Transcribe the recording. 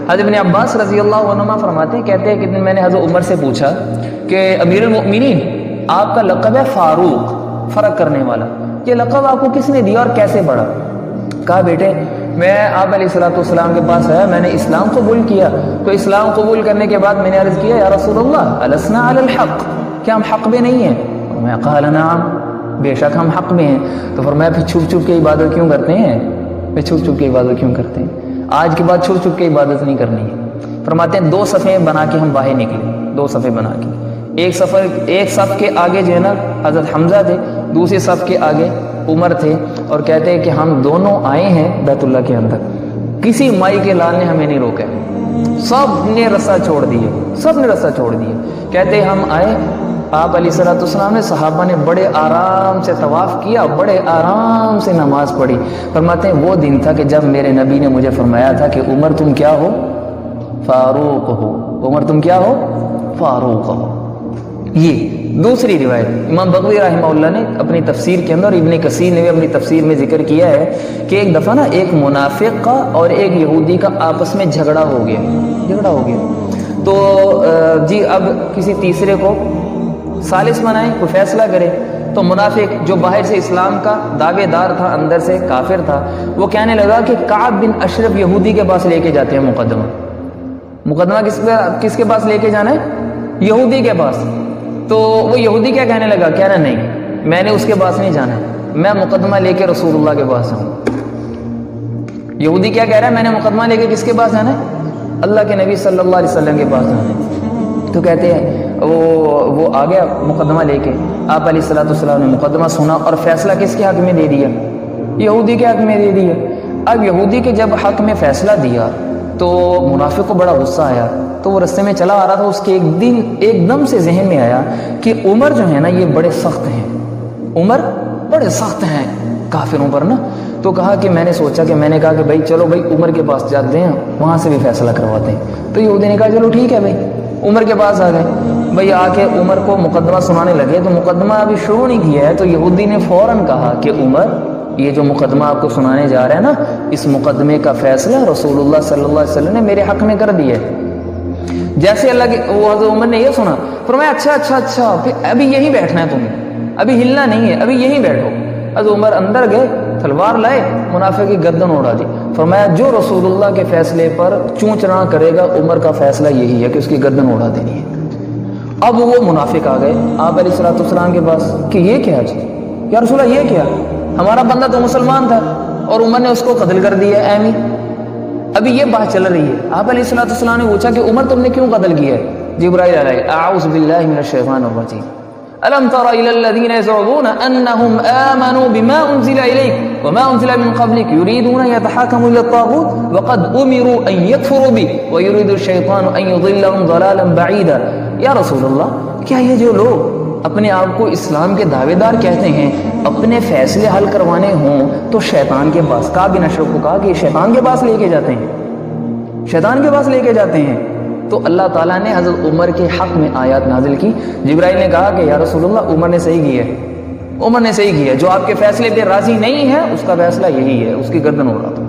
حضرت ابن عباس رضی اللہ عنہما فرماتے ہیں، کہتے ہیں کہ میں نے حضرت عمر سے پوچھا کہ امیر المؤمنین آپ کا لقب ہے فاروق، فرق کرنے والا، یہ لقب آپ کو کس نے دیا اور کیسے بڑھا؟ کہا بیٹے میں آپ علیہ الصلوۃ والسلام کے پاس آیا، میں نے اسلام قبول کیا، تو اسلام قبول کرنے کے بعد میں نے عرض کیا یا رسول اللہ السنا علی الحق، کیا ہم حق میں نہیں ہیں؟ میں قال نعم، بے شک ہم حق میں ہیں۔ تو فرمایا پھر چھپ چھپ کے عبادت کیوں کرتے ہیں؟ پھر چھپ چھپ کے عبادت کیوں کرتے ہیں؟ آج کے بعد چھپ چھپ کے عبادت نہیں کرنی ہے۔ فرماتے ہیں 2 صفیں بنا کے ہم باہر نکلے، 2 صفیں بنا کے، ایک صف کے آگے جو ہے نا حضرت حمزہ تھے، دوسری صف کے آگے عمر تھے، اور کہتے ہیں کہ ہم دونوں آئے ہیں بیت اللہ کے اندر، کسی مائی کے لال نے ہمیں نہیں روکا، سب نے رسہ چھوڑ دیے، سب نے رسہ چھوڑ دیے۔ کہتے ہیں ہم آئے، آپ علیہ الصلوۃ والسلام نے صحابہ نے بڑے آرام سے طواف کیا، بڑے آرام سے نماز پڑھی۔ فرماتے ہیں وہ دن تھا کہ جب میرے نبی نے مجھے فرمایا تھا کہ عمر تم کیا ہو؟ فاروق ہو، عمر تم کیا ہو؟ فاروق ہو۔ یہ دوسری روایت امام بغوی رحمہ اللہ نے اپنی تفسیر کے اندر، ابن کثیر نے بھی اپنی تفسیر میں ذکر کیا ہے کہ ایک دفعہ نا ایک منافق کا اور ایک یہودی کا آپس میں جھگڑا ہو گیا، تو جی اب کسی تیسرے کو ثالث بنائیں، کوئی فیصلہ کرے۔ تو منافق جو باہر سے اسلام کا دعوے دار تھا، اندر سے کافر تھا، وہ کہنے لگا کہ کعب بن اشرف یہودی کے پاس لے کے جاتے ہیں مقدمہ کس کے پاس لے کے جانا ہے؟ یہودی کے پاس۔ تو وہ یہودی کیا کہنے لگا؟ کہہ رہا نہیں میں نے اس کے پاس نہیں جانا ہے، میں مقدمہ لے کے رسول اللہ کے پاس ہوں۔ یہودی کیا کہہ رہا ہے؟ میں نے مقدمہ لے کے کس کے پاس جانا ہے؟ اللہ کے نبی صلی اللہ علیہ وسلم کے پاس جانا ہے۔ تو کہتے ہیں وہ آ گیا مقدمہ لے کے، آپ علیہ الصلوۃ والسلام نے مقدمہ سنا اور فیصلہ کس کے حق میں دے دیا؟ یہودی کے حق میں دے دیا۔ اب یہودی کے جب حق میں فیصلہ دیا تو منافق کو بڑا غصہ آیا، تو وہ رستے میں چلا آ رہا تھا، اس کے ایک دم سے ذہن میں آیا کہ عمر جو ہے نا یہ بڑے سخت ہیں، عمر بڑے سخت ہیں کافروں پر نا۔ تو کہا کہ میں نے سوچا کہ میں نے کہا کہ بھائی چلو بھائی عمر کے پاس جاتے ہیں، وہاں سے بھی فیصلہ کرواتے ہیں۔ تو یہودی نے کہا چلو ٹھیک ہے بھائی، عمر کے پاس آ گئے بھائی، آ کے عمر کو مقدمہ سنانے لگے۔ تو مقدمہ ابھی شروع نہیں کیا ہے تو یہودی نے فوراً کہا کہ عمر یہ جو مقدمہ آپ کو سنانے جا رہے ہیں نا، اس مقدمے کا فیصلہ رسول اللہ صلی اللہ علیہ وسلم نے میرے حق میں کر دیا ہے۔ جیسے اللہ کے وہ حضرت عمر نے یہ سنا، فرمایا اچھا پھر ابھی یہیں بیٹھنا ہے تمہیں، ابھی ہلنا نہیں ہے، ابھی یہیں بیٹھو۔ حضرت عمر اندر گئے، تلوار لائے، منافق کی گردن اڑا دی۔ فرمایا جو رسول اللہ کے فیصلے پر چوں چراں کرے گا، عمر کا فیصلہ یہی ہے کہ اس کی گردن اڑا دینی ہے۔ اب وہ منافق آ گئے آپ علیہ الصلوۃ والسلام کے پاس کہ یہ کیا جی یا رسول اللہ، یہ کیا؟ ہمارا بندہ تو مسلمان تھا اور عمر نے اس کو قتل کر دیا ایمی۔ ابھی یہ بات چل رہی ہے، آپ علیہ الصلوۃ والسلام نے پوچھا کہ عمر تم نے کیوں قتل کیا ہے؟ جبرائیل علیہ اعوذ باللہ من الشیطان الرجیم الم تر الى الذين يزعمون انهم امنوا بما انزل اليك وما انزل من قبلك يريدون يتحاكموا الى الطاغوت وقد امروا ان يكفروا به ويريد الشيطان ان يضلهم ضلالا بعيدا۔ یا رسول اللہ کیا یہ جو لوگ اپنے آپ کو اسلام کے دعوے دار کہتے ہیں، اپنے فیصلے حل کروانے ہوں تو شیطان کے پاس، کعب بن اشرف کو کہا کہ یہ شیطان کے پاس لے کے جاتے ہیں، شیطان کے پاس لے کے جاتے ہیں۔ تو اللہ تعالیٰ نے حضرت عمر کے حق میں آیات نازل کی۔ جبرائیل نے کہا کہ یا رسول اللہ عمر نے صحیح کیا ہے، عمر نے صحیح کیا، جو آپ کے فیصلے پہ راضی نہیں ہے اس کا فیصلہ یہی ہے، اس کی گردن اڑا دو۔